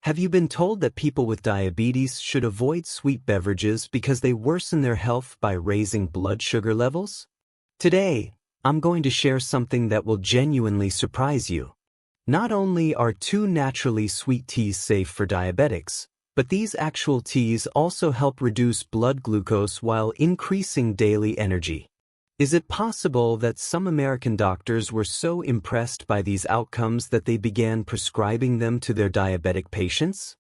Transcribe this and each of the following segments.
Have you been told that people with diabetes should avoid sweet beverages because they worsen their health by raising blood sugar levels? Today, I'm going to share something that will genuinely surprise you. Not only are 2 naturally sweet teas safe for diabetics, but these actual teas also help reduce blood glucose while increasing daily energy. Is it possible that some American doctors were so impressed by these outcomes that they began prescribing them to their diabetic patients?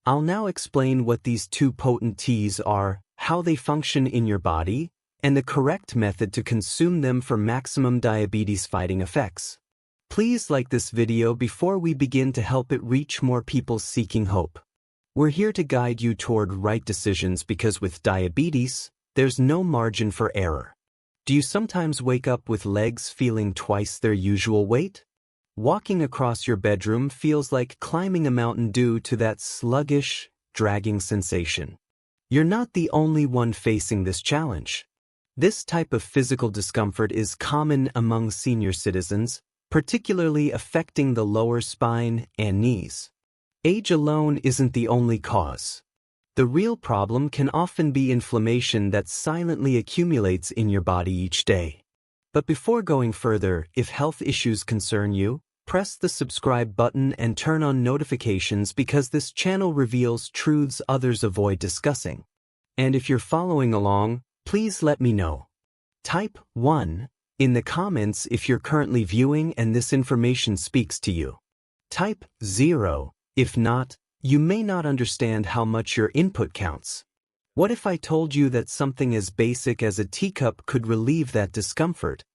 I'll now explain what these 2 potent teas are, how they function in your body, and the correct method to consume them for maximum diabetes-fighting effects. Please like this video before we begin to help it reach more people seeking hope. We're here to guide you toward right decisions because with diabetes, there's no margin for error. Do you sometimes wake up with legs feeling twice their usual weight? Walking across your bedroom feels like climbing a mountain due to that sluggish, dragging sensation. You're not the only one facing this challenge. This type of physical discomfort is common among senior citizens, particularly affecting the lower spine and knees. Age alone isn't the only cause. The real problem can often be inflammation that silently accumulates in your body each day. But before going further, if health issues concern you, press the subscribe button and turn on notifications because this channel reveals truths others avoid discussing. And if you're following along, please let me know. Type 1 in the comments if you're currently viewing and this information speaks to you. Type 0 if not. You may not understand how much your input counts. What if I told you that something as basic as a teacup could relieve that discomfort?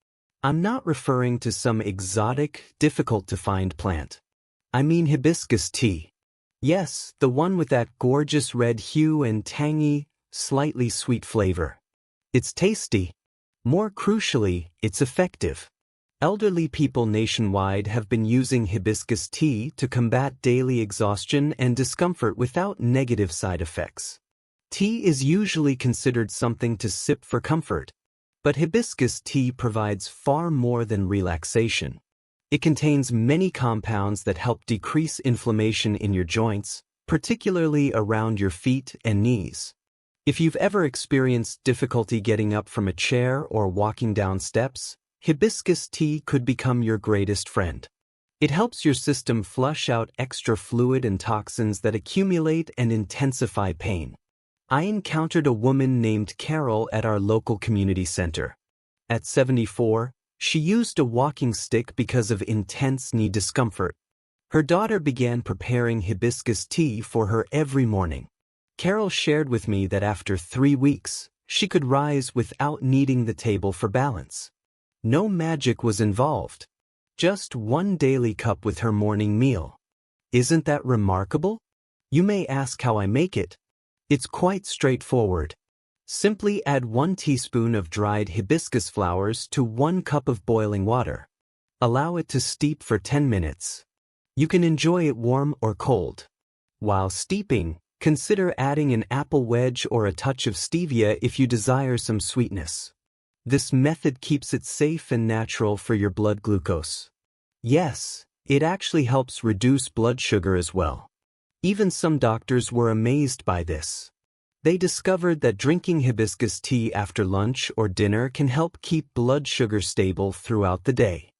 I'm not referring to some exotic, difficult-to-find plant. I mean hibiscus tea. Yes, the one with that gorgeous red hue and tangy, slightly sweet flavor. It's tasty. More crucially, it's effective. Elderly people nationwide have been using hibiscus tea to combat daily exhaustion and discomfort without negative side effects. Tea is usually considered something to sip for comfort, but hibiscus tea provides far more than relaxation. It contains many compounds that help decrease inflammation in your joints, particularly around your feet and knees. If you've ever experienced difficulty getting up from a chair or walking down steps, hibiscus tea could become your greatest friend. It helps your system flush out extra fluid and toxins that accumulate and intensify pain. I encountered a woman named Carol at our local community center. At 74, she used a walking stick because of intense knee discomfort. Her daughter began preparing hibiscus tea for her every morning. Carol shared with me that after 3 weeks, she could rise without needing the table for balance. No magic was involved. Just 1 daily cup with her morning meal. Isn't that remarkable? You may ask how I make it. It's quite straightforward. Simply add 1 teaspoon of dried hibiscus flowers to 1 cup of boiling water. Allow it to steep for 10 minutes. You can enjoy it warm or cold. While steeping, consider adding an apple wedge or a touch of stevia if you desire some sweetness. This method keeps it safe and natural for your blood glucose. Yes, it actually helps reduce blood sugar as well. Even some doctors were amazed by this. They discovered that drinking hibiscus tea after lunch or dinner can help keep blood sugar stable throughout the day.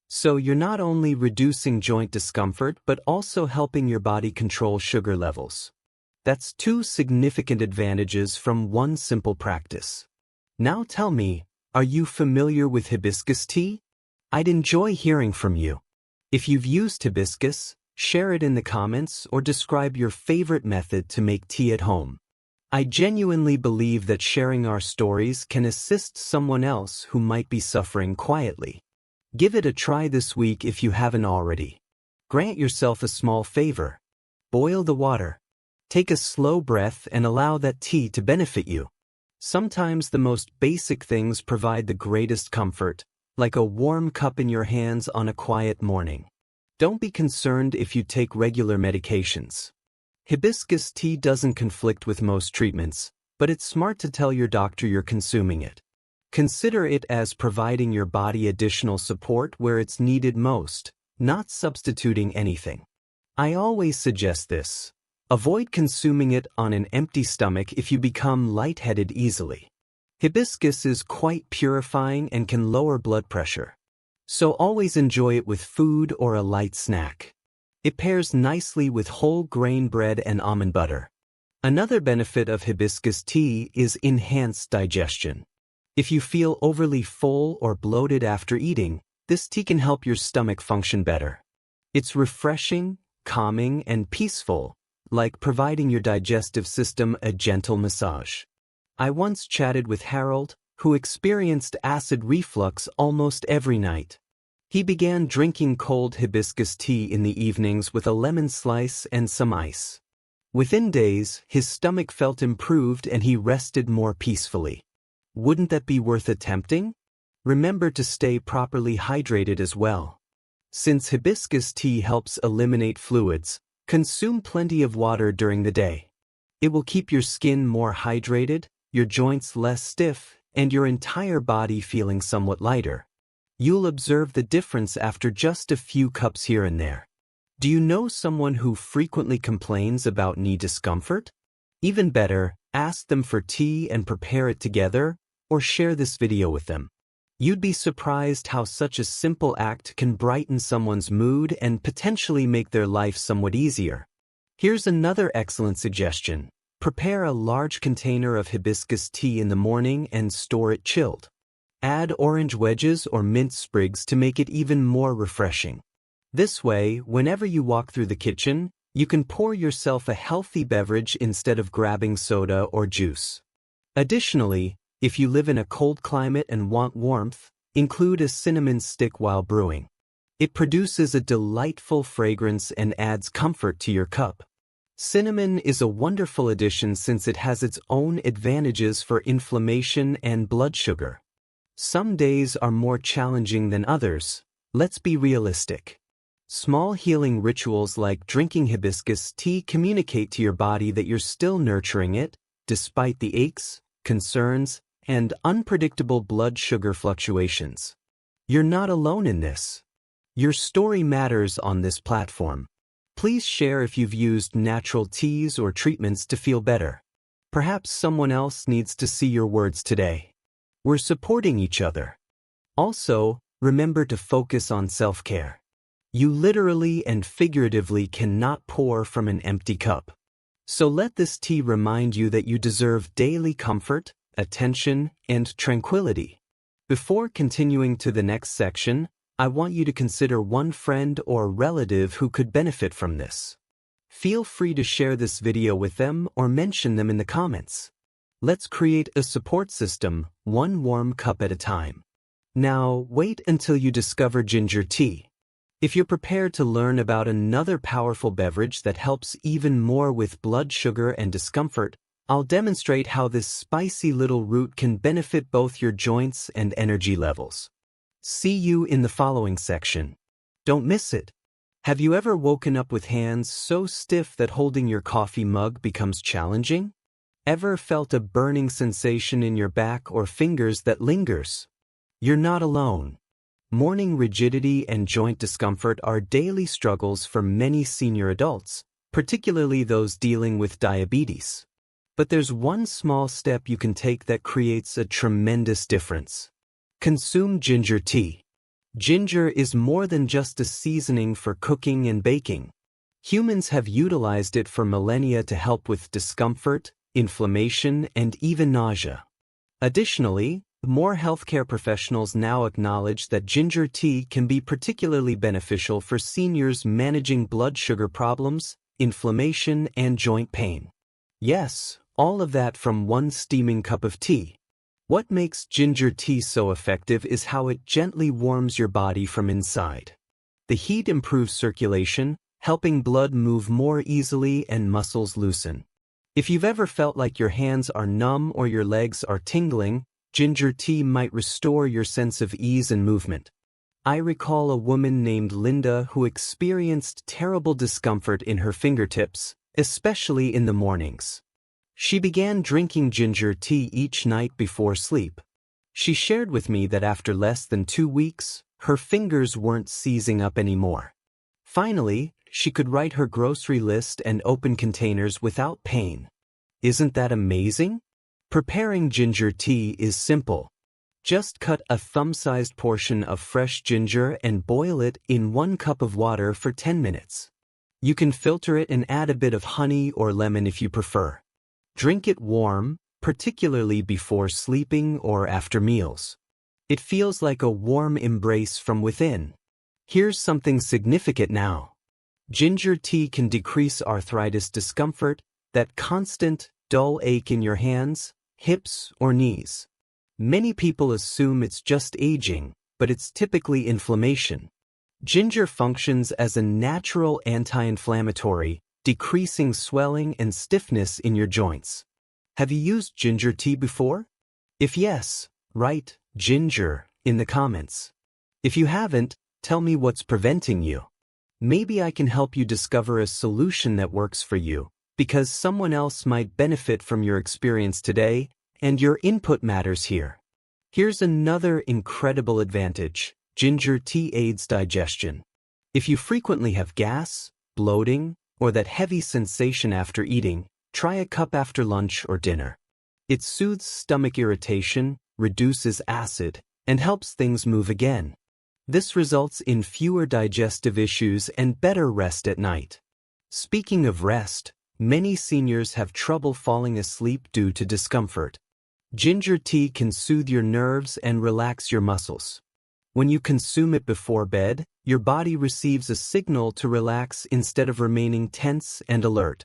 So you're not only reducing joint discomfort but also helping your body control sugar levels. That's 2 significant advantages from 1 simple practice. Now tell me, are you familiar with hibiscus tea? I'd enjoy hearing from you. If you've used hibiscus, share it in the comments or describe your favorite method to make tea at home. I genuinely believe that sharing our stories can assist someone else who might be suffering quietly. Give it a try this week if you haven't already. Grant yourself a small favor. Boil the water. Take a slow breath and allow that tea to benefit you. Sometimes the most basic things provide the greatest comfort, like a warm cup in your hands on a quiet morning. Don't be concerned if you take regular medications. Hibiscus tea doesn't conflict with most treatments, but it's smart to tell your doctor you're consuming it. Consider it as providing your body additional support where it's needed most, not substituting anything. I always suggest this. Avoid consuming it on an empty stomach if you become lightheaded easily. Hibiscus is quite purifying and can lower blood pressure. So always enjoy it with food or a light snack. It pairs nicely with whole grain bread and almond butter. Another benefit of hibiscus tea is enhanced digestion. If you feel overly full or bloated after eating, this tea can help your stomach function better. It's refreshing, calming, and peaceful, like providing your digestive system a gentle massage. I once chatted with Harold, who experienced acid reflux almost every night. He began drinking cold hibiscus tea in the evenings with a lemon slice and some ice. Within days, his stomach felt improved and he rested more peacefully. Wouldn't that be worth attempting? Remember to stay properly hydrated as well. Since hibiscus tea helps eliminate fluids, consume plenty of water during the day. It will keep your skin more hydrated, your joints less stiff, and your entire body feeling somewhat lighter. You'll observe the difference after just a few cups here and there. Do you know someone who frequently complains about knee discomfort? Even better, ask them for tea and prepare it together, or share this video with them. You'd be surprised how such a simple act can brighten someone's mood and potentially make their life somewhat easier. Here's another excellent suggestion. Prepare a large container of hibiscus tea in the morning and store it chilled. Add orange wedges or mint sprigs to make it even more refreshing. This way, whenever you walk through the kitchen, you can pour yourself a healthy beverage instead of grabbing soda or juice. Additionally, if you live in a cold climate and want warmth, include a cinnamon stick while brewing. It produces a delightful fragrance and adds comfort to your cup. Cinnamon is a wonderful addition since it has its own advantages for inflammation and blood sugar. Some days are more challenging than others. Let's be realistic. Small healing rituals like drinking hibiscus tea communicate to your body that you're still nurturing it, despite the aches, concerns, and unpredictable blood sugar fluctuations. You're not alone in this. Your story matters on this platform. Please share if you've used natural teas or treatments to feel better. Perhaps someone else needs to see your words today. We're supporting each other. Also, remember to focus on self-care. You literally and figuratively cannot pour from an empty cup. So let this tea remind you that you deserve daily comfort, attention, and tranquility. Before continuing to the next section, I want you to consider one friend or relative who could benefit from this. Feel free to share this video with them or mention them in the comments. Let's create a support system, one warm cup at a time. Now, wait until you discover ginger tea. If you're prepared to learn about another powerful beverage that helps even more with blood sugar and discomfort, I'll demonstrate how this spicy little root can benefit both your joints and energy levels. See you in the following section. Don't miss it. Have you ever woken up with hands so stiff that holding your coffee mug becomes challenging? Ever felt a burning sensation in your back or fingers that lingers? You're not alone. Morning rigidity and joint discomfort are daily struggles for many senior adults, particularly those dealing with diabetes. But there's one small step you can take that creates a tremendous difference. Consume ginger tea. Ginger is more than just a seasoning for cooking and baking. Humans have utilized it for millennia to help with discomfort, inflammation, and even nausea. Additionally, more healthcare professionals now acknowledge that ginger tea can be particularly beneficial for seniors managing blood sugar problems, inflammation, and joint pain. Yes, all of that from one steaming cup of tea. What makes ginger tea so effective is how it gently warms your body from inside. The heat improves circulation, helping blood move more easily and muscles loosen. If you've ever felt like your hands are numb or your legs are tingling, ginger tea might restore your sense of ease and movement. I recall a woman named Linda who experienced terrible discomfort in her fingertips, especially in the mornings. She began drinking ginger tea each night before sleep. She shared with me that after less than 2 weeks, her fingers weren't seizing up anymore. Finally, she could write her grocery list and open containers without pain. Isn't that amazing? Preparing ginger tea is simple. Just cut a thumb-sized portion of fresh ginger and boil it in 1 cup of water for 10 minutes. You can filter it and add a bit of honey or lemon if you prefer. Drink it warm, particularly before sleeping or after meals. It feels like a warm embrace from within. Here's something significant now. Ginger tea can decrease arthritis discomfort, that constant, dull ache in your hands, hips, or knees. Many people assume it's just aging, but it's typically inflammation. Ginger functions as a natural anti-inflammatory, decreasing swelling and stiffness in your joints. Have you used ginger tea before? If yes, write ginger in the comments. If you haven't, tell me what's preventing you. Maybe I can help you discover a solution that works for you, because someone else might benefit from your experience today, and your input matters here. Here's another incredible advantage. Ginger tea aids digestion. If you frequently have gas, bloating, or that heavy sensation after eating, try a cup after lunch or dinner. It soothes stomach irritation, reduces acid, and helps things move again. This results in fewer digestive issues and better rest at night. Speaking of rest, many seniors have trouble falling asleep due to discomfort. Ginger tea can soothe your nerves and relax your muscles. When you consume it before bed, your body receives a signal to relax instead of remaining tense and alert.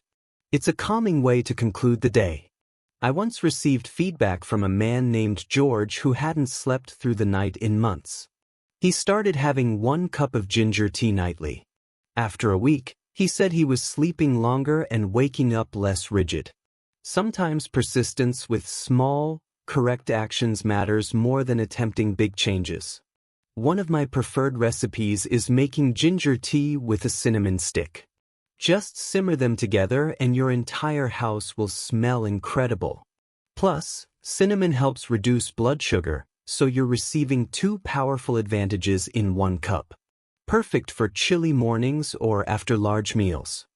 It's a calming way to conclude the day. I once received feedback from a man named George who hadn't slept through the night in months. He started having 1 cup of ginger tea nightly. After a week, he said he was sleeping longer and waking up less rigid. Sometimes persistence with small, correct actions matters more than attempting big changes. One of my preferred recipes is making ginger tea with a cinnamon stick. Just simmer them together and your entire house will smell incredible. Plus, cinnamon helps reduce blood sugar, so you're receiving 2 powerful advantages in 1 cup. Perfect for chilly mornings or after large meals.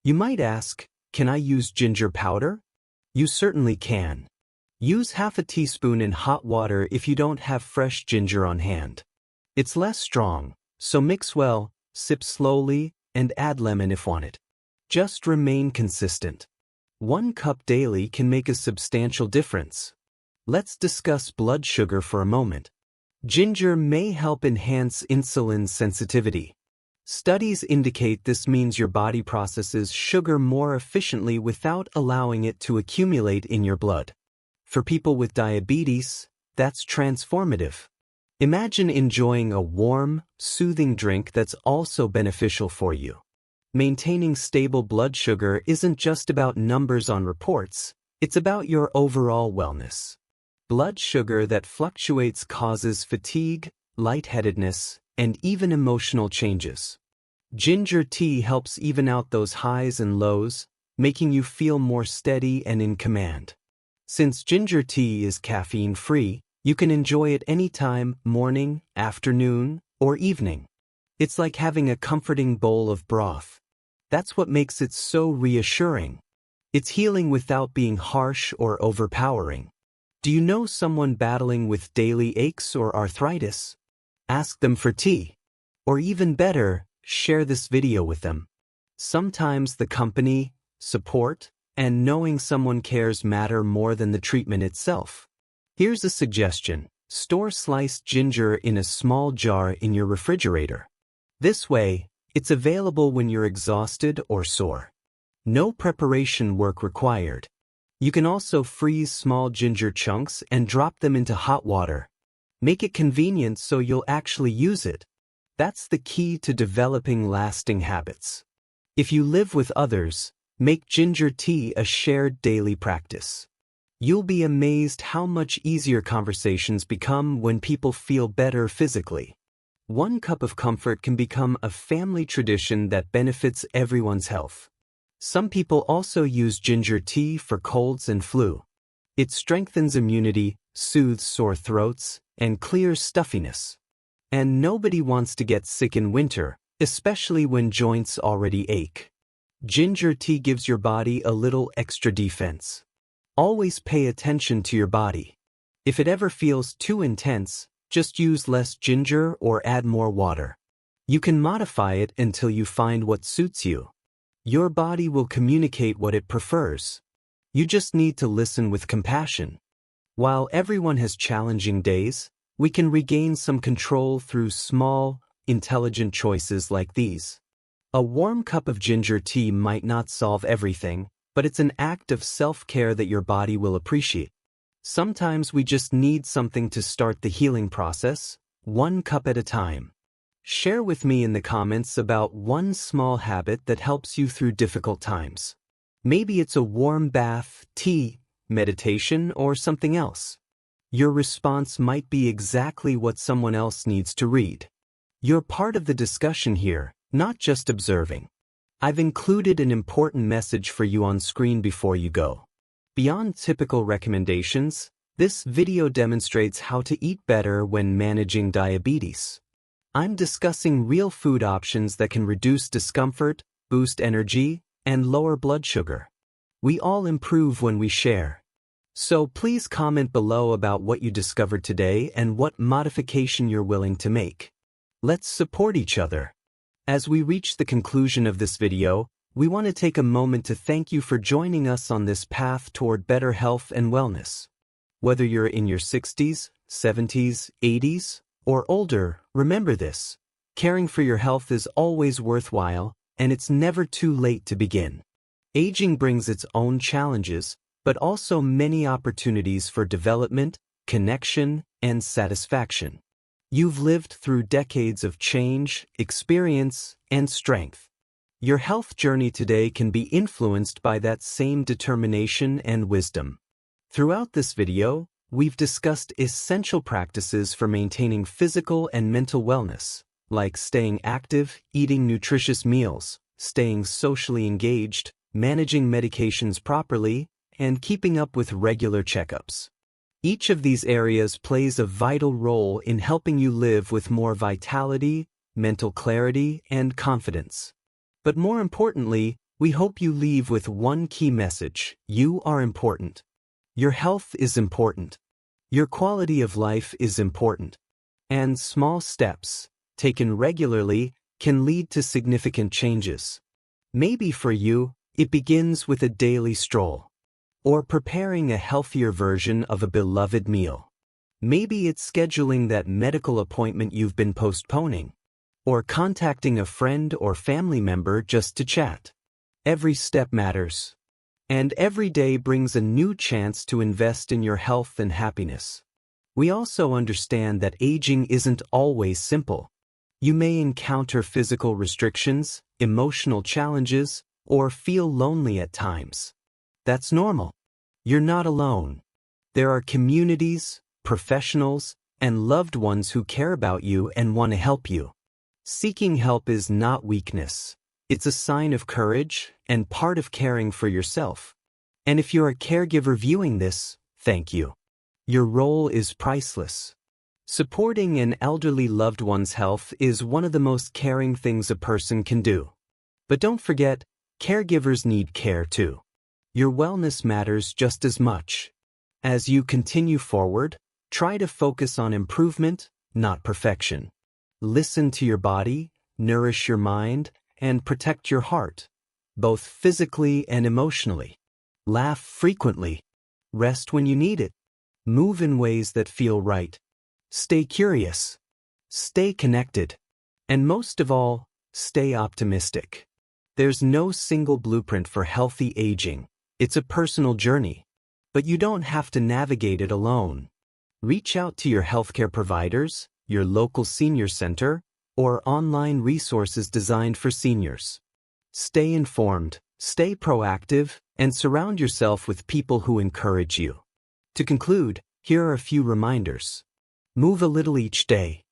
You might ask, can I use ginger powder? You certainly can. Use half a teaspoon in hot water if you don't have fresh ginger on hand. It's less strong, so mix well, sip slowly, and add lemon if wanted. Just remain consistent. 1 cup daily can make a substantial difference. Let's discuss blood sugar for a moment. Ginger may help enhance insulin sensitivity. Studies indicate this means your body processes sugar more efficiently without allowing it to accumulate in your blood. For people with diabetes, that's transformative. Imagine enjoying a warm, soothing drink that's also beneficial for you. Maintaining stable blood sugar isn't just about numbers on reports, it's about your overall wellness. Blood sugar that fluctuates causes fatigue, lightheadedness, and even emotional changes. Ginger tea helps even out those highs and lows, making you feel more steady and in command. Since ginger tea is caffeine-free, you can enjoy it anytime, morning, afternoon, or evening. It's like having a comforting bowl of broth. That's what makes it so reassuring. It's healing without being harsh or overpowering. Do you know someone battling with daily aches or arthritis? Ask them for tea. Or even better, share this video with them. Sometimes the company, support, and knowing someone cares matter more than the treatment itself. Here's a suggestion. Store sliced ginger in a small jar in your refrigerator. This way, it's available when you're exhausted or sore. No preparation work required. You can also freeze small ginger chunks and drop them into hot water. Make it convenient so you'll actually use it. That's the key to developing lasting habits. If you live with others, make ginger tea a shared daily practice. You'll be amazed how much easier conversations become when people feel better physically. 1 cup of comfort can become a family tradition that benefits everyone's health. Some people also use ginger tea for colds and flu. It strengthens immunity, soothes sore throats, and clears stuffiness. And nobody wants to get sick in winter, especially when joints already ache. Ginger tea gives your body a little extra defense. Always pay attention to your body. If it ever feels too intense, just use less ginger or add more water. You can modify it until you find what suits you. Your body will communicate what it prefers. You just need to listen with compassion. While everyone has challenging days, we can regain some control through small, intelligent choices like these. A warm cup of ginger tea might not solve everything, but it's an act of self-care that your body will appreciate. Sometimes we just need something to start the healing process, one cup at a time. Share with me in the comments about one small habit that helps you through difficult times. Maybe it's a warm bath, tea, meditation, or something else. Your response might be exactly what someone else needs to read. You're part of the discussion here, not just observing. I've included an important message for you on screen before you go. Beyond typical recommendations, this video demonstrates how to eat better when managing diabetes. I'm discussing real food options that can reduce discomfort, boost energy, and lower blood sugar. We all improve when we share. So please comment below about what you discovered today and what modification you're willing to make. Let's support each other. As we reach the conclusion of this video, we want to take a moment to thank you for joining us on this path toward better health and wellness. Whether you're in your 60s, 70s, 80s, or older, remember this: caring for your health is always worthwhile, and it's never too late to begin. Aging brings its own challenges, but also many opportunities for development, connection, and satisfaction. You've lived through decades of change, experience, and strength. Your health journey today can be influenced by that same determination and wisdom. Throughout this video, we've discussed essential practices for maintaining physical and mental wellness, like staying active, eating nutritious meals, staying socially engaged, managing medications properly, and keeping up with regular checkups. Each of these areas plays a vital role in helping you live with more vitality, mental clarity, and confidence. But more importantly, we hope you leave with one key message: you are important. Your health is important. Your quality of life is important. And small steps, taken regularly, can lead to significant changes. Maybe for you, it begins with a daily stroll, or preparing a healthier version of a beloved meal. Maybe it's scheduling that medical appointment you've been postponing, or contacting a friend or family member just to chat. Every step matters. And every day brings a new chance to invest in your health and happiness. We also understand that aging isn't always simple. You may encounter physical restrictions, emotional challenges, or feel lonely at times. That's normal. You're not alone. There are communities, professionals, and loved ones who care about you and want to help you. Seeking help is not weakness. It's a sign of courage and part of caring for yourself. And if you're a caregiver viewing this, thank you. Your role is priceless. Supporting an elderly loved one's health is one of the most caring things a person can do. But don't forget, caregivers need care too. Your wellness matters just as much. As you continue forward, try to focus on improvement, not perfection. Listen to your body, nourish your mind, and protect your heart, both physically and emotionally. Laugh frequently. Rest when you need it. Move in ways that feel right. Stay curious. Stay connected. And most of all, stay optimistic. There's no single blueprint for healthy aging. It's a personal journey. But you don't have to navigate it alone. Reach out to your healthcare providers, your local senior center, or online resources designed for seniors. Stay informed, stay proactive, and surround yourself with people who encourage you. To conclude, here are a few reminders. Move a little each day.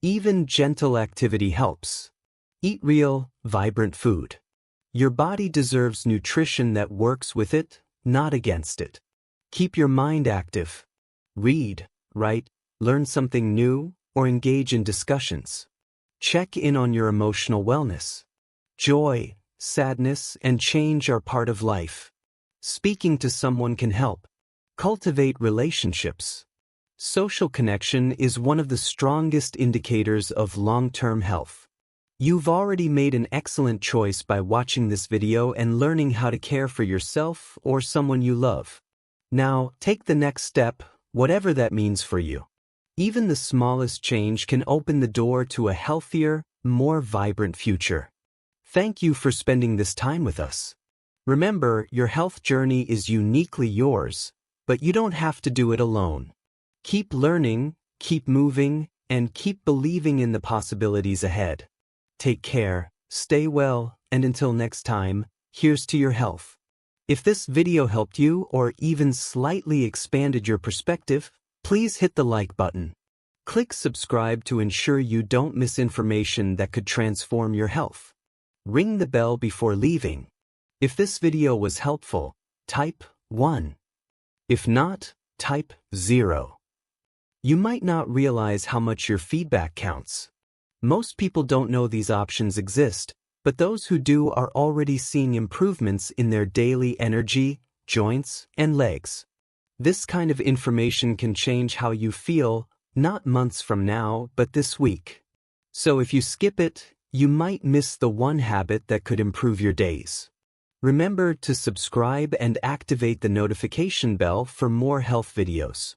Even gentle activity helps. Eat real, vibrant food. Your body deserves nutrition that works with it, not against it. Keep your mind active. Read, write, learn something new, or engage in discussions. Check in on your emotional wellness. Joy, sadness, and change are part of life. Speaking to someone can help. Cultivate relationships. Social connection is one of the strongest indicators of long-term health. You've already made an excellent choice by watching this video and learning how to care for yourself or someone you love. Now, take the next step, whatever that means for you. Even the smallest change can open the door to a healthier, more vibrant future. Thank you for spending this time with us. Remember, your health journey is uniquely yours, but you don't have to do it alone. Keep learning, keep moving, and keep believing in the possibilities ahead. Take care, stay well, and until next time, here's to your health. If this video helped you or even slightly expanded your perspective, please hit the like button. Click subscribe to ensure you don't miss information that could transform your health. Ring the bell before leaving. If this video was helpful, type 1. If not, type 0. You might not realize how much your feedback counts. Most people don't know these options exist, but those who do are already seeing improvements in their daily energy, joints, and legs. This kind of information can change how you feel, not months from now, but this week. So if you skip it, you might miss the one habit that could improve your days. Remember to subscribe and activate the notification bell for more health videos.